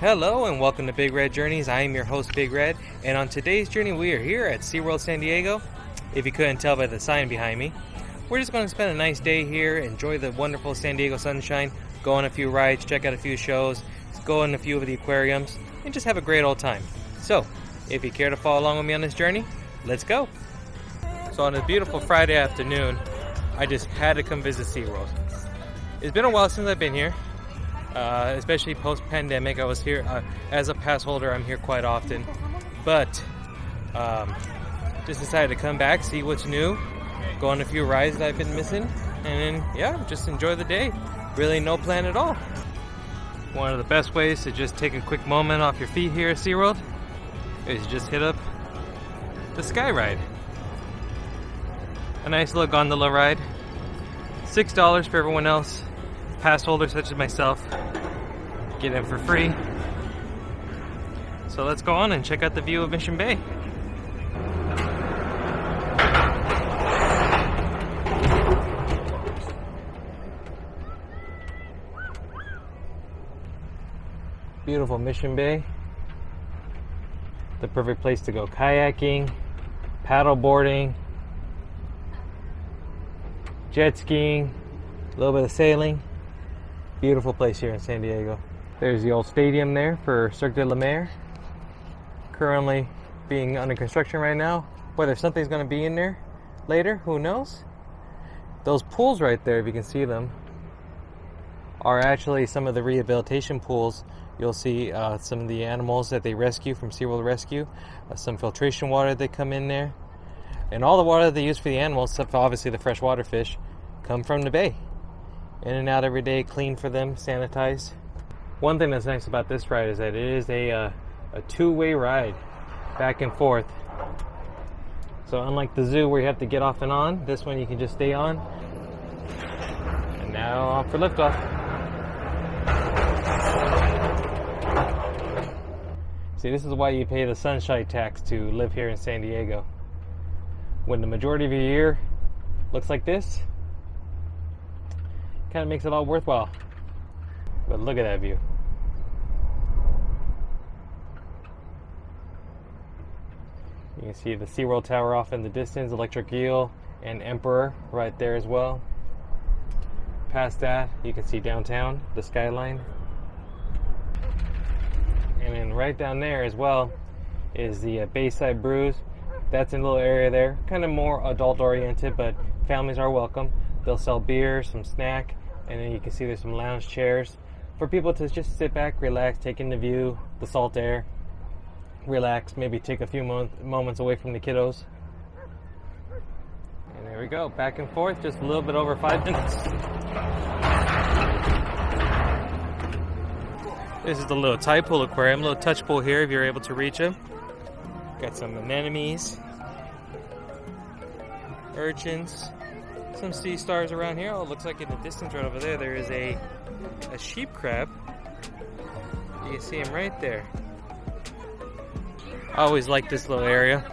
Hello and welcome to Big Red Journeys. I am your host Big Red, and on today's journey we are here at SeaWorld San Diego. If you couldn't tell by the sign behind me, we're just going to spend a nice day here, enjoy the wonderful San Diego sunshine, go on a few rides, check out a few shows, go in a few of the aquariums, and just have a great old time. So, if you care to follow along with me on this journey, let's go! So on this beautiful Friday afternoon, I just had to come visit SeaWorld. It's been a while since I've been here. Especially post-pandemic. I was here as a pass holder. I'm here quite often, but just decided to come back, see what's new, go on a few rides that I've been missing, and then just enjoy the day. Really no plan at all. One of the best ways to just take a quick moment off your feet here at SeaWorld is just hit up the Sky Ride. A nice little gondola ride. $6 for everyone else. Pass holders such as myself get in for free. So let's go on and check out the view of Mission Bay. Beautiful Mission Bay. The perfect place to go kayaking, paddle boarding, jet skiing, a little bit of sailing. Beautiful place here in San Diego. There's the old stadium there for Cirque de la Mer. Currently being under construction right now. Whether something's going to be in there later, who knows? Those pools right there, if you can see them, are actually some of the rehabilitation pools. You'll see some of the animals that they rescue from SeaWorld Rescue. Some filtration water that come in there. And all the water that they use for the animals, except for obviously the freshwater fish, come from the bay. In and out every day, clean for them, sanitized. One thing that's nice about this ride is that it is a two-way ride, back and forth. So unlike the zoo where you have to get off and on, this one you can just stay on. And now on for liftoff. See, this is why you pay the sunshine tax to live here in San Diego. When the majority of your year looks like this, kind of makes it all worthwhile. But look at that view. You can see the SeaWorld Tower off in the distance, Electric Eel and Emperor right there as well. Past that, you can see downtown, the skyline. And then right down there as well is the Bayside Brews. That's in a little area there, kind of more adult oriented, but families are welcome. They'll sell beer, some snack, and then you can see there's some lounge chairs for people to just sit back, relax, take in the view, the salt air, relax, maybe take a few moments away from the kiddos. And there we go, back and forth, just a little bit over 5 minutes. This is the little tide pool aquarium, little touch pool here if you're able to reach them. Got some anemones, urchins, some sea stars around here. Oh, it looks like in the distance right over there, there is a sheep crab. You can see him right there. I always like this little area.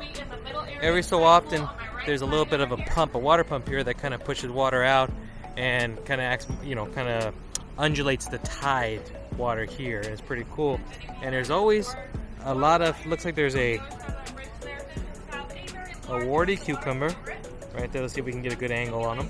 Every so often, there's a little bit of a water pump here that kind of pushes water out and kind of acts, kind of undulates the tide water here. And it's pretty cool. And there's always a lot of, looks like there's a warty cucumber right there. Let's see if we can get a good angle on them.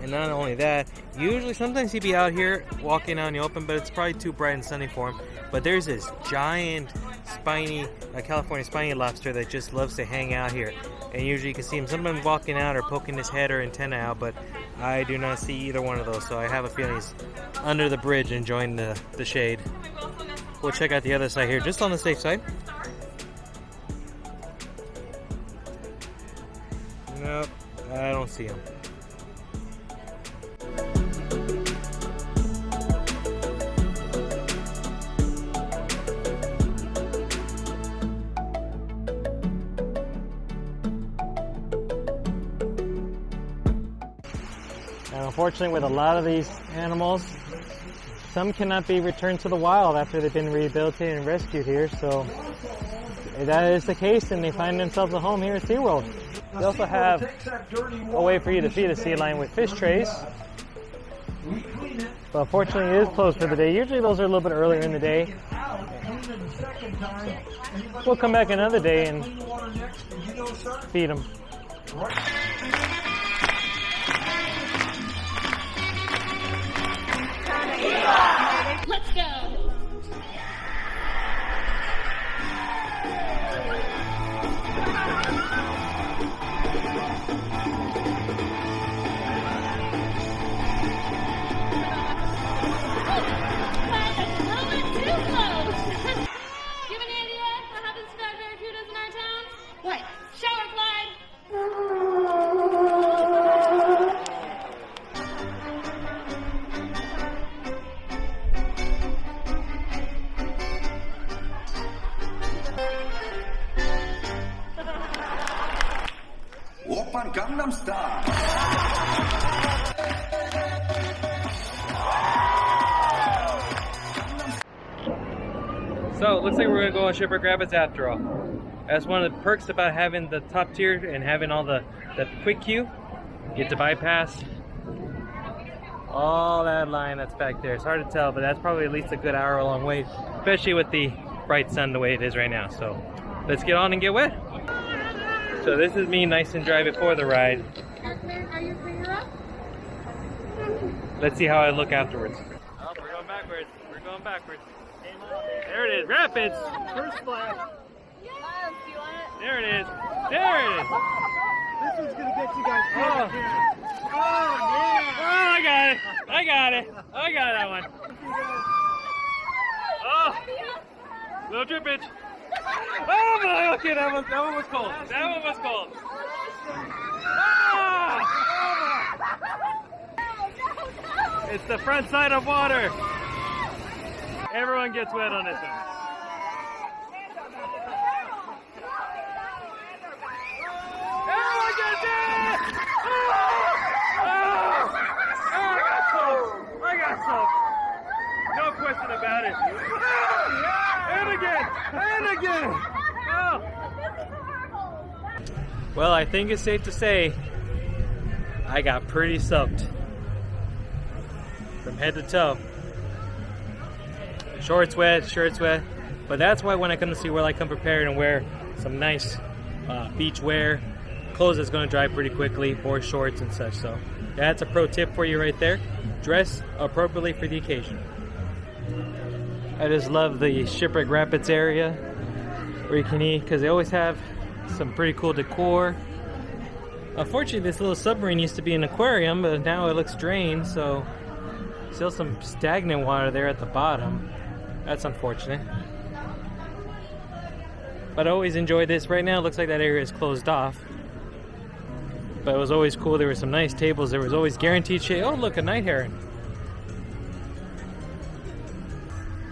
And not only that, usually sometimes he'd be out here walking out in the open, but it's probably too bright and sunny for him. But there's this giant spiny California spiny lobster that just loves to hang out here. And usually you can see him sometimes walking out or poking his head or antenna out, but I do not see either one of those, so I have a feeling he's under the bridge enjoying the shade. We'll check out the other side here, just on the safe side. Nope, I don't see him. And unfortunately, with a lot of these animals, some cannot be returned to the wild after they've been rehabilitated and rescued here. So if that is the case, and they find themselves a home here at SeaWorld. They also have a way for you to feed a sea lion with fish trays. But unfortunately it is closed for the day. Usually those are a little bit earlier in the day. We'll come back another day and feed them. Let's go! Oppan Gangnam Style. So it looks like we're gonna go on Shipwreck Rapids after all. That's one of the perks about having the top tier and having all the quick queue. You get to bypass all that line that's back there. It's hard to tell, but that's probably at least a good hour long wait, especially with the bright sun the way it is right now. So let's get on and get wet. So this is me nice and dry before the ride. Are you clear up? Let's see how I look afterwards. Oh, we're going backwards. We're going backwards. There it is, Rapids! First splash. Miles, do you want it? There it is. There it is. This one's gonna get you guys. Oh, yeah! oh, I got it. I got it. I got that one. Oh, little drippage. Oh my, okay, that one was cold. That one was cold. Ah! It's the front side of water. Everyone gets wet on this one. Everyone gets it! I got soaked. No question about it. And again! And again! Oh. Well, I think it's safe to say I got pretty soaked from head to toe. Shorts wet, shirts wet, but that's why when I come to SeaWorld, I come prepared and wear some nice beach wear, clothes that's going to dry pretty quickly, or shorts and such. So that's a pro tip for you right there. Dress appropriately for the occasion. I just love the Shipwreck Rapids area where you can eat, because they always have some pretty cool decor. Unfortunately, this little submarine used to be an aquarium, but now it looks drained, so still some stagnant water there at the bottom. That's unfortunate. But I always enjoy this. Right now it looks like that area is closed off. But it was always cool. There were some nice tables. There was always guaranteed shade. Oh, look, a night heron.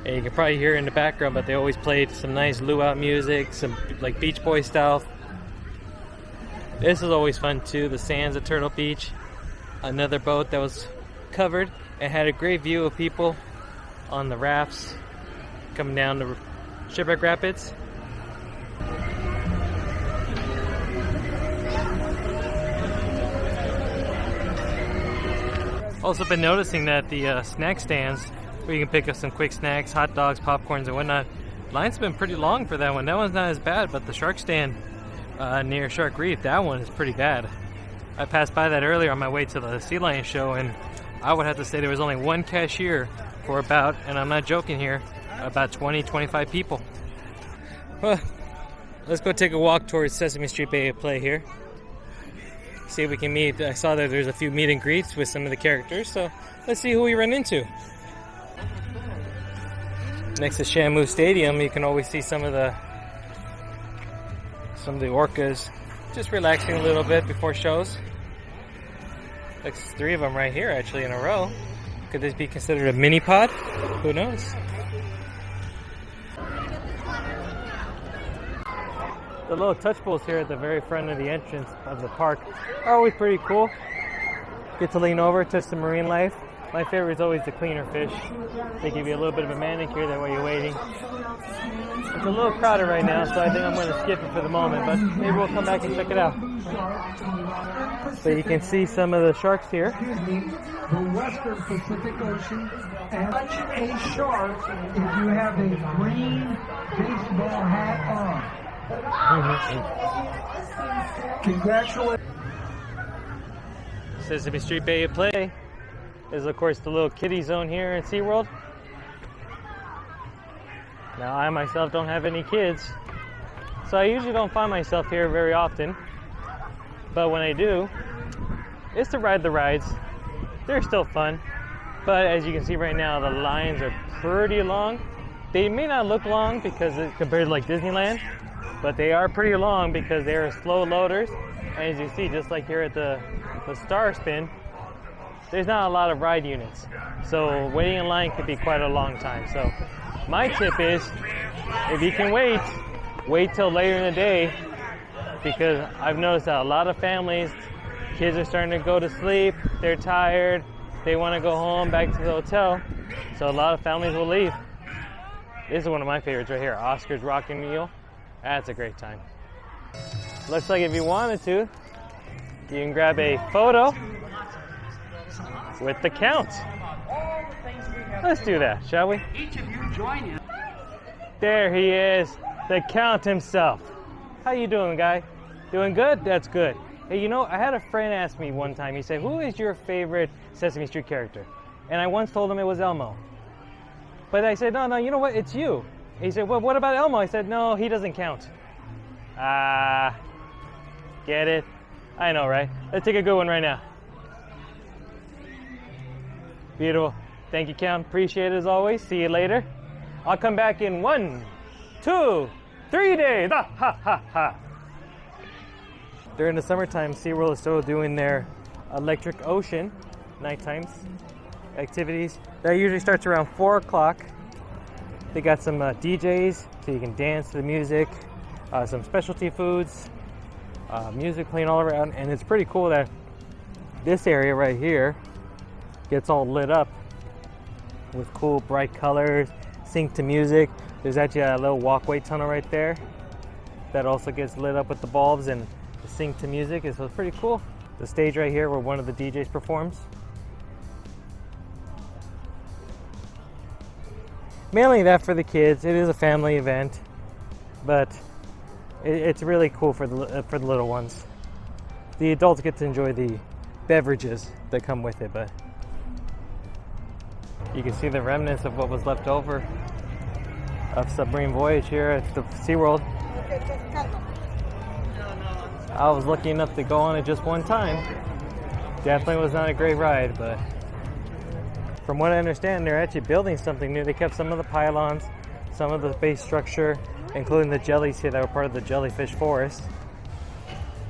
And you can probably hear in the background, but they always played some nice luau music, some like Beach Boy style. This is always fun too. The sands at Turtle Beach. Another boat that was covered and had a great view of people on the rafts coming down the Shipwreck Rapids. Also been noticing that the snack stands where you can pick up some quick snacks, hot dogs, popcorns and whatnot, line's been pretty long for that one. That one's not as bad, but the shark stand near Shark Reef, that one is pretty bad. I passed by that earlier on my way to the Sea Lion show, and I would have to say there was only one cashier for about, and I'm not joking here, about 20-25 people. Well, let's go take a walk towards Sesame Street Bay Play here. See if we can meet. I saw that there's a few meet and greets with some of the characters, so let's see who we run into. Next to Shamu Stadium, you can always see some of the orcas just relaxing a little bit before shows. Looks 3 of them right here actually in a row. Could this be considered a mini pod? Who knows? The little touch bowls here at the very front of the entrance of the park are always pretty cool. Get to lean over, touch the marine life. My favorite is always the cleaner fish. They give you a little bit of a manicure that while you're waiting. It's a little crowded right now, so I think I'm going to skip it for the moment, but maybe we'll come back and check it out. So you can see some of the sharks here. The Western Pacific Ocean, and catch a shark if you have a green baseball hat on. Congratulations. Sesame Street Bay at Play is, of course, the little kiddie zone here at SeaWorld. Now, I myself don't have any kids, so I usually don't find myself here very often. But when I do, it's to ride the rides. They're still fun, but as you can see right now, the lines are pretty long. They may not look long because compared to like Disneyland, but they are pretty long because they're slow loaders. And as you see, just like here at the Star Spin, there's not a lot of ride units, so waiting in line could be quite a long time. So my tip is, if you can wait till later in the day, because I've noticed that a lot of families, kids are starting to go to sleep, they're tired, they want to go home, back to the hotel, so a lot of families will leave. This is one of my favorites right here, Oscar's Rockin' Mule. That's a great time. Looks like if you wanted to, you can grab a photo with the Count. Let's do that, shall we? Each of you join in. There he is, the Count himself. How you doing, guy? Doing good? That's good. Hey, you know, I had a friend ask me one time, he said, who is your favorite Sesame Street character? And I once told him it was Elmo. But I said, no, you know what, it's you. He said, well, what about Elmo? I said, no, he doesn't count. Get it? I know, right? Let's take a good one right now. Beautiful. Thank you, Count. Appreciate it as always. See you later. I'll come back in 1, 2, 3 days. Ha, ha, ha, ha. During the summertime, SeaWorld is still doing their electric ocean nighttime activities. That usually starts around 4 o'clock. They got some DJs, so you can dance to the music, some specialty foods, music playing all around, and it's pretty cool that this area right here gets all lit up with cool bright colors, sync to music. There's actually a little walkway tunnel right there that also gets lit up with the bulbs and sync to music, so it's pretty cool. The stage right here where one of the DJs performs. Mainly that for the kids. It is a family event, but it's really cool for the little ones. The adults get to enjoy the beverages that come with it, but you can see the remnants of what was left over of Submarine Voyage here at the SeaWorld. I was lucky enough to go on it just one time. Definitely was not a great ride, but from what I understand, they're actually building something new. They kept some of the pylons, some of the base structure, including the jellies here that were part of the jellyfish forest.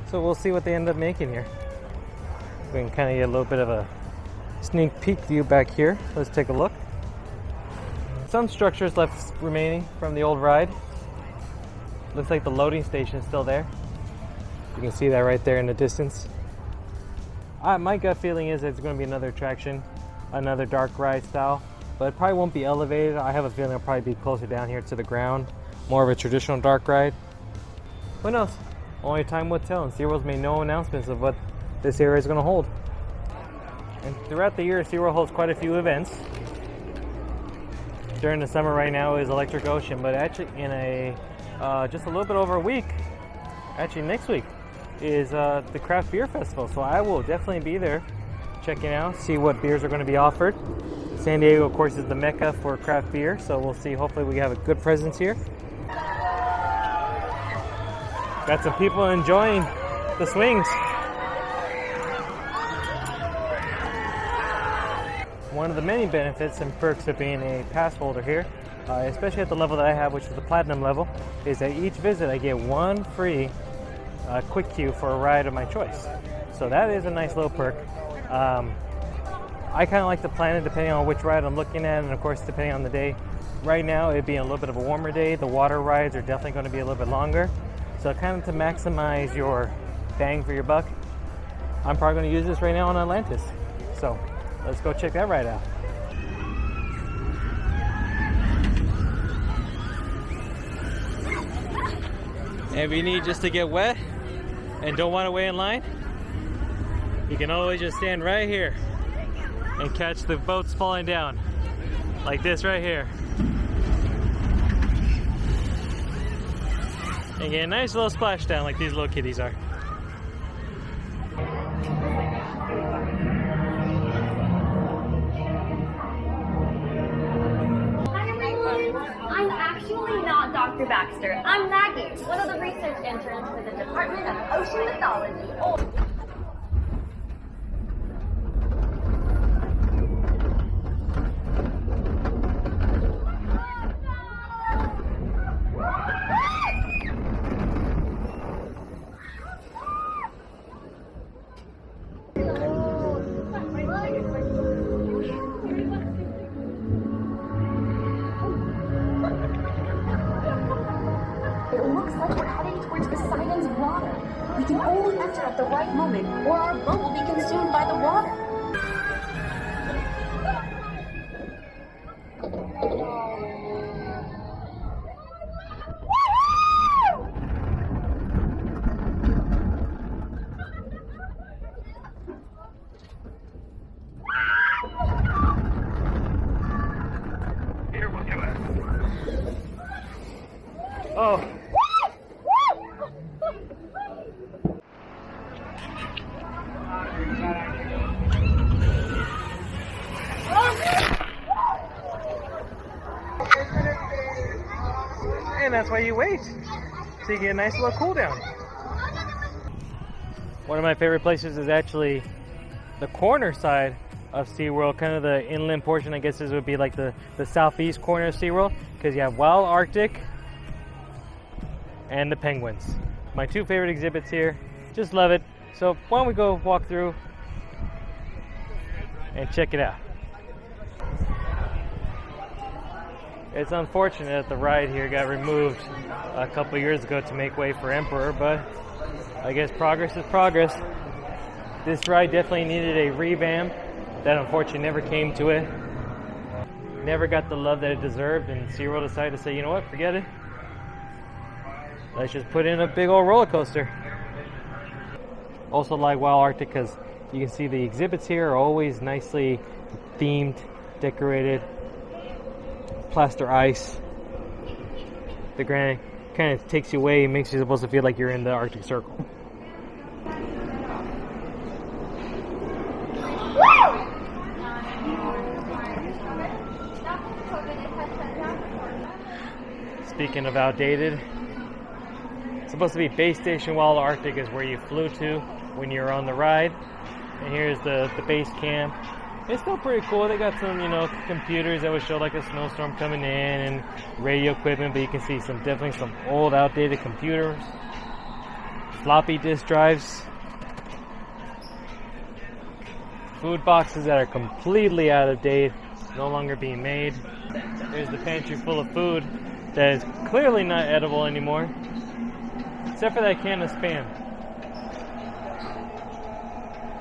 So we'll see what they end up making here. We can kind of get a little bit of a sneak peek view back here. Let's take a look. Some structures left remaining from the old ride. Looks like the loading station is still there. You can see that right there in the distance. My gut feeling is that it's going to be another attraction, another dark ride style, but it probably won't be elevated. I have a feeling it'll probably be closer down here to the ground, more of a traditional dark ride. Who knows? Only time will tell, and SeaWorld's made no announcements of what this area is going to hold. And throughout the year, SeaWorld holds quite a few events. During the summer right now is Electric Ocean, but actually in just a little bit over a week, actually next week, is the Craft Beer Festival. So I will definitely be there checking out, see what beers are going to be offered. San Diego, of course, is the mecca for craft beer, so we'll see. Hopefully we have a good presence here. Got some people enjoying the swings. One of the many benefits and perks of being a pass holder here, especially at the level that I have, which is the platinum level, is that each visit I get one free quick queue for a ride of my choice. So that is a nice little perk. I kind of like to plan it depending on which ride I'm looking at, and of course depending on the day. Right now it being a little bit of a warmer day, the water rides are definitely going to be a little bit longer. So kind of to maximize your bang for your buck, I'm probably going to use this right now on Atlantis. So Let's go check that ride out. And if you need just to get wet and don't want to wait in line, you can always just stand right here and catch the boats falling down. Like this right here. And get a nice little splashdown like these little kitties are. Hi everyone! I'm actually not Dr. Baxter. I'm Maggie, one of the research interns for the Department of Ocean Mythology. It looks like we're heading towards Poseidon's water. We can only enter at the right moment, or our boat will be consumed by the water. Oh. And that's why you wait, so you get a nice little cool down. One of my favorite places is actually the corner side of SeaWorld, kind of the inland portion. I guess this would be like the southeast corner of SeaWorld, because you have Wild Arctic and the penguins. My two favorite exhibits here. Just love it. So why don't we go walk through and check it out. It's unfortunate that the ride here got removed a couple years ago to make way for Emperor, but I guess progress is progress. This ride definitely needed a revamp. That unfortunately never came to it. Never got the love that it deserved, and SeaWorld decided to say, you know what, forget it. Let's just put in a big old roller coaster. Also like Wild Arctic because you can see the exhibits here are always nicely themed, decorated, plaster ice. The granite kind of takes you away and makes you supposed to feel like you're in the Arctic Circle. Speaking of outdated, it's supposed to be base station Wild Arctic is where you flew to when you're on the ride. And here's the base camp. It's still pretty cool. They got some, computers that would show like a snowstorm coming in and radio equipment, but you can see definitely some old outdated computers, floppy disk drives, food boxes that are completely out of date, no longer being made. There's the pantry full of food that is clearly not edible anymore, except for that can of Spam.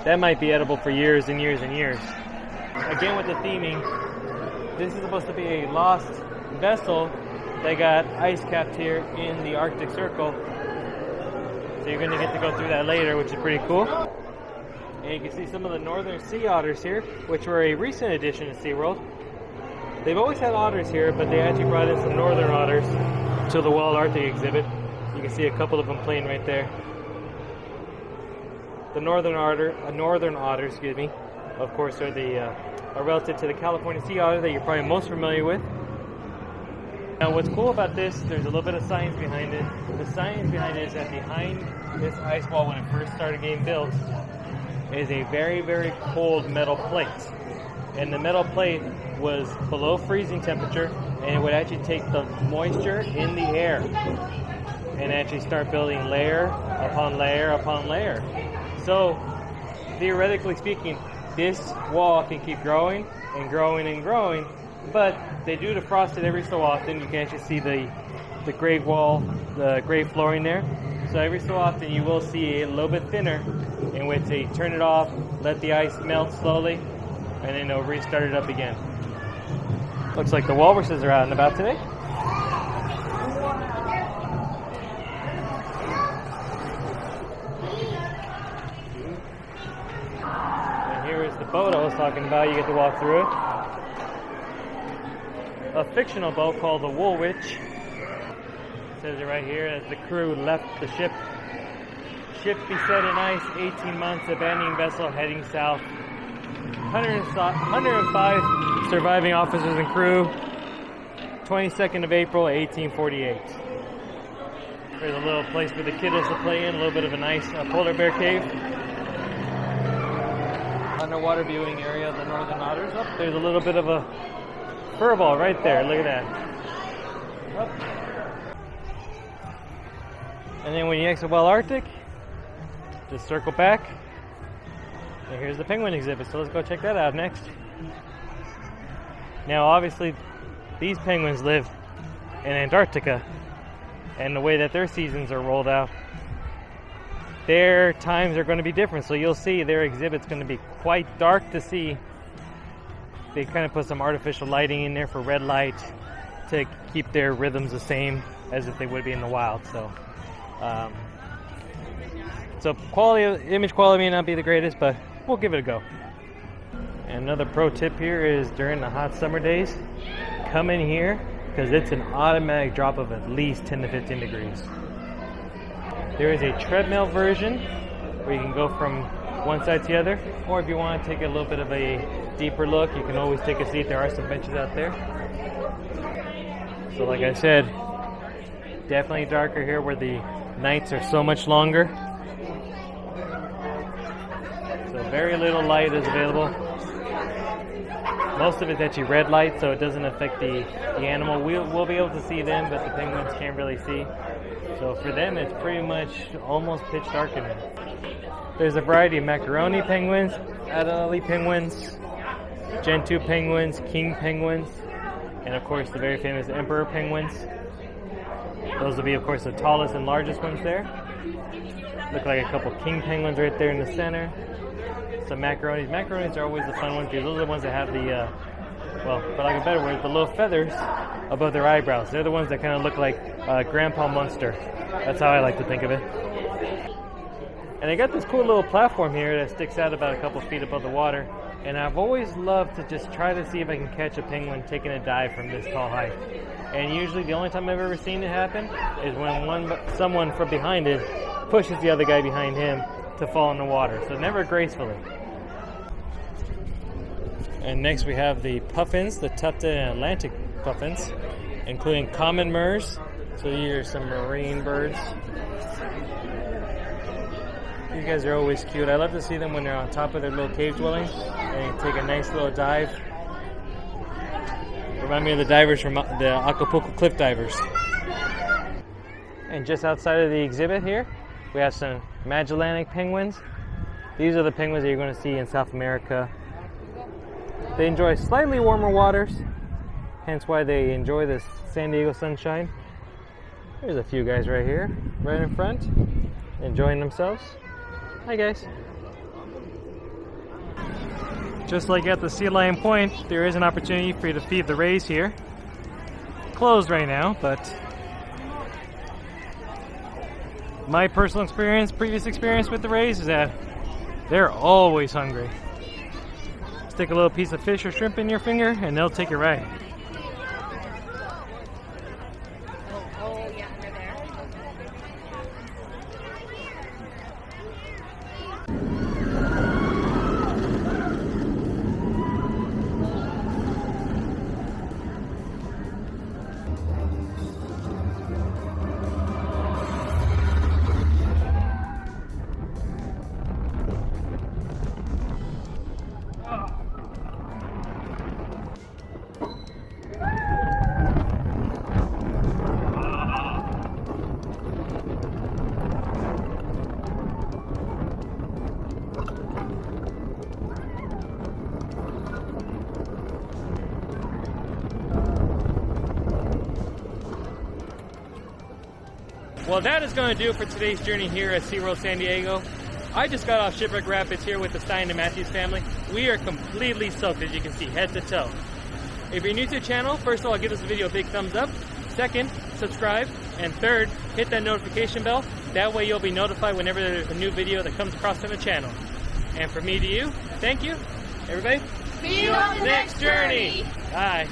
That might be edible for years and years and years. Again with the theming, this is supposed to be a lost vessel that got ice capped here in the Arctic Circle. So you're going to get to go through that later, which is pretty cool. And you can see some of the northern sea otters here, which were a recent addition to SeaWorld. They've always had otters here, but they actually brought in some northern otters to the Wild Arctic exhibit. You can see a couple of them playing right there. The northern otter, of course, are relative to the California sea otter that you're probably most familiar with. Now, what's cool about this, there's a little bit of science behind it. The science behind it is that behind this ice wall, when it first started getting built, is a very, very cold metal plate. And the metal plate was below freezing temperature, and it would actually take the moisture in the air and actually start building layer upon layer upon layer. So, theoretically speaking, this wall can keep growing and growing and growing, but they do defrost it every so often. You can actually see the gray wall, the gray flooring there. So every so often you will see a little bit thinner, in which they turn it off, let the ice melt slowly, and then they'll restart it up again. Looks like the walruses are out and about today. And here is the boat I was talking about. You get to walk through it. A fictional boat called the Woolwich. It says it right here, as the crew left the ship. Ship beset in ice, 18 months, abandoning vessel heading south. 105 surviving officers and crew. 22nd of April, 1848. There's a little place for the kiddos to play in, a little bit of a nice polar bear cave. Underwater viewing area of the northern otters. Oh, there's a little bit of a furball right there, look at that. Oh. And then when you exit Wild Arctic, just circle back. And here's the penguin exhibit, so let's go check that out next. Now obviously these penguins live in Antarctica, and the way that their seasons are rolled out, their times are going to be different, so you'll see their exhibit's going to be quite dark to see. They kind of put some artificial lighting in there for red light to keep their rhythms the same as if they would be in the wild. So image quality may not be the greatest, but we'll give it a go. And another pro tip here is during the hot summer days, come in here because it's an automatic drop of at least 10 to 15 degrees. There is a treadmill version where you can go from one side to the other, or if you want to take a little bit of a deeper look, you can always take a seat. There are some benches out there. So like I said, definitely darker here where the nights are so much longer. So very little light is available. Most of it's actually red light, so it doesn't affect the animal. We'll be able to see them, but the penguins can't really see. So for them, it's pretty much almost pitch dark in there. There's a variety of macaroni penguins, Adelie penguins, Gentoo penguins, king penguins, and of course the very famous emperor penguins. Those will be, of course, the tallest and largest ones there. Look like a couple king penguins right there in the center. Some macaronis. Macaronis are always the fun ones because those are the ones that have the, well, for lack of a better word, the little feathers above their eyebrows. They're the ones that kind of look like Grandpa Munster. That's how I like to think of it. And they got this cool little platform here that sticks out about a couple feet above the water. And I've always loved to just try to see if I can catch a penguin taking a dive from this tall height. And usually the only time I've ever seen it happen is when someone from behind it pushes the other guy behind him to fall in the water. So never gracefully. And next we have the puffins, the tufted and Atlantic puffins, including common murres. So here are some marine birds. These guys are always cute. I love to see them when they're on top of their little cave dwelling and take a nice little dive. Remind me of the divers from the Acapulco cliff divers. And just outside of the exhibit here, we have some Magellanic penguins. These are the penguins that you're going to see in South America. They enjoy slightly warmer waters, hence why they enjoy this San Diego sunshine. There's a few guys right here, right in front, enjoying themselves. Hi guys. Just like at the Sea Lion Point, there is an opportunity for you to feed the rays here. Closed right now, but my personal experience, previous experience with the rays is that they're always hungry. Stick a little piece of fish or shrimp in your finger and they'll take it right. Well, that is going to do it for today's journey here at SeaWorld San Diego. I just got off Shipwreck Rapids here with the Stein and Matthews family. We are completely soaked, as you can see, head to toe. If you're new to the channel, first of all, give this video a big thumbs up. Second, subscribe. And third, hit that notification bell. That way you'll be notified whenever there's a new video that comes across on the channel. And from me to you, thank you. Everybody, See you on the next journey. Bye.